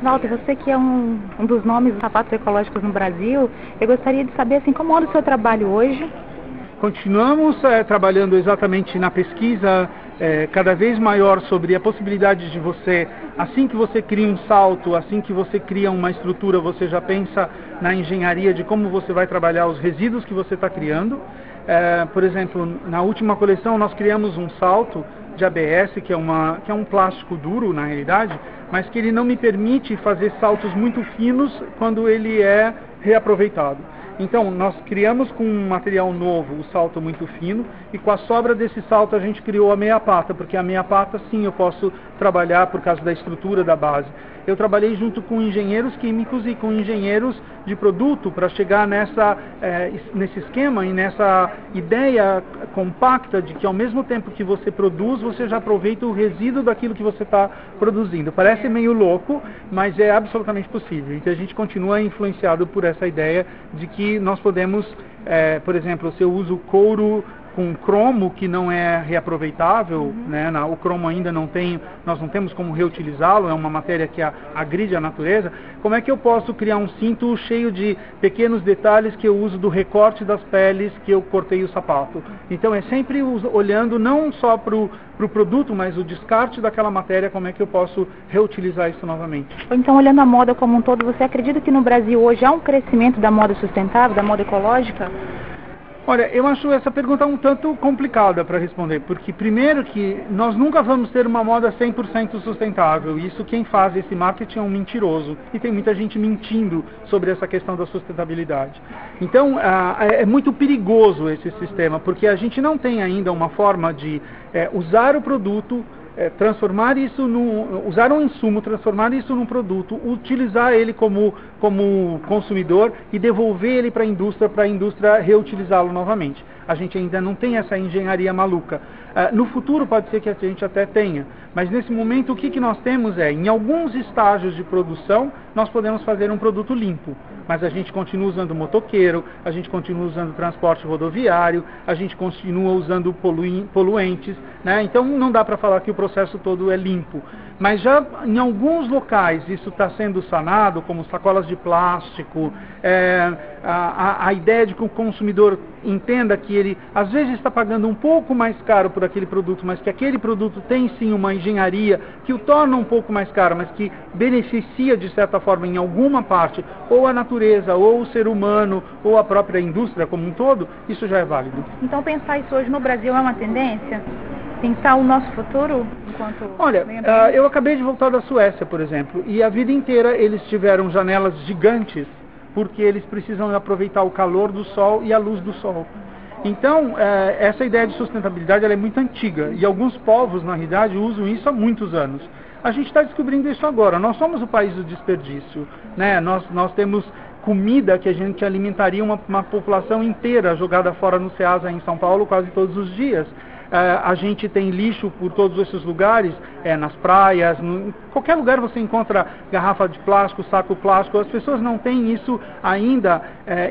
Walter, você que é um dos nomes dos sapatos ecológicos no Brasil, eu gostaria de saber assim, como anda o seu trabalho hoje? Continuamos trabalhando exatamente na pesquisa cada vez maior sobre a possibilidade de você, assim que você cria um salto, assim que você cria uma estrutura, você já pensa na engenharia de como você vai trabalhar os resíduos que você está criando. Por exemplo, na última coleção nós criamos um salto de ABS, que é um plástico duro na realidade, mas que ele não me permite fazer saltos muito finos quando ele é reaproveitado. Então, nós criamos com um material novo o salto muito fino e com a sobra desse salto a gente criou a meia pata, porque a meia pata sim eu posso trabalhar por causa da estrutura da base. Eu trabalhei junto com engenheiros químicos e com engenheiros de produto para chegar nesse esquema e nessa ideia compacta de que ao mesmo tempo que você produz, você já aproveita o resíduo daquilo que você está produzindo. Parece meio louco, mas é absolutamente possível. Então a gente continua influenciado por essa ideia de que nós podemos, por exemplo, se eu uso couro com cromo que não é reaproveitável, né? O cromo ainda nós não temos como reutilizá-lo, é uma matéria que agride a natureza. Como é que eu posso criar um cinto cheio de pequenos detalhes que eu uso do recorte das peles que eu cortei o sapato? Então é sempre olhando não só para o produto, mas o descarte daquela matéria, como é que eu posso reutilizar isso novamente. Então, olhando a moda como um todo, você acredita que no Brasil hoje há um crescimento da moda sustentável, da moda ecológica? Olha, eu acho essa pergunta um tanto complicada para responder, porque primeiro que nós nunca vamos ter uma moda 100% sustentável, isso quem faz esse marketing é um mentiroso, e tem muita gente mentindo sobre essa questão da sustentabilidade. Então, é muito perigoso esse sistema, porque a gente não tem ainda uma forma de usar o produto, transformar isso usar um insumo, transformar isso num produto, utilizar ele como consumidor e devolver ele para a indústria reutilizá-lo novamente. A gente ainda não tem essa engenharia maluca. No futuro pode ser que a gente até tenha, mas nesse momento o que nós temos em alguns estágios de produção, nós podemos fazer um produto limpo, mas a gente continua usando motoqueiro, a gente continua usando transporte rodoviário, a gente continua usando poluentes, né? Então não dá para falar que o processo todo é limpo. Mas já em alguns locais isso está sendo sanado, como sacolas de plástico, a ideia de que o consumidor entenda que ele às vezes está pagando um pouco mais caro por aquele produto, mas que aquele produto tem sim uma engenharia que o torna um pouco mais caro, mas que beneficia de certa forma em alguma parte, ou a natureza, ou o ser humano, ou a própria indústria como um todo, isso já é válido. Então pensar isso hoje no Brasil é uma tendência? Pensar o nosso futuro enquanto... Olha, eu acabei de voltar da Suécia, por exemplo, e a vida inteira eles tiveram janelas gigantes, porque eles precisam aproveitar o calor do sol e a luz do sol. Então, essa ideia de sustentabilidade ela é muito antiga, e alguns povos, na realidade, usam isso há muitos anos. A gente está descobrindo isso agora. Nós somos o país do desperdício, né? Nós temos comida que a gente alimentaria uma população inteira jogada fora no Ceasa em São Paulo quase todos os dias. A gente tem lixo por todos esses lugares, nas praias, em qualquer lugar você encontra garrafa de plástico, saco plástico. As pessoas não têm isso ainda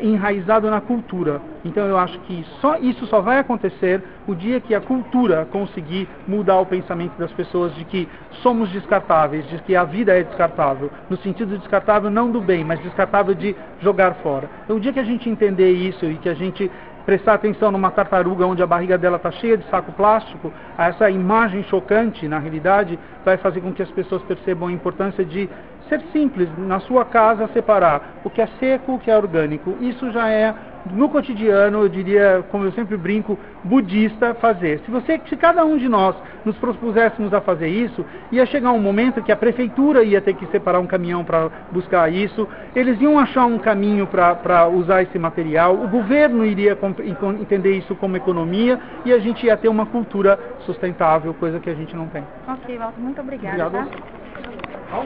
enraizado na cultura. Então eu acho que isso só vai acontecer o dia que a cultura conseguir mudar o pensamento das pessoas de que somos descartáveis, de que a vida é descartável, no sentido de descartável não do bem, mas descartável de jogar fora. Então o dia que a gente entender isso e que a gente prestar atenção numa tartaruga onde a barriga dela está cheia de saco plástico, essa imagem chocante, na realidade, vai fazer com que as pessoas percebam a importância de ser simples, na sua casa, separar o que é seco, o que é orgânico. Isso já é, no cotidiano, eu diria, como eu sempre brinco, budista fazer. Se cada um de nós nos propuséssemos a fazer isso, ia chegar um momento que a prefeitura ia ter que separar um caminhão para buscar isso, eles iam achar um caminho para usar esse material, o governo iria entender isso como economia e a gente ia ter uma cultura sustentável, coisa que a gente não tem. Ok, Walter, muito obrigada. Obrigado. Tá?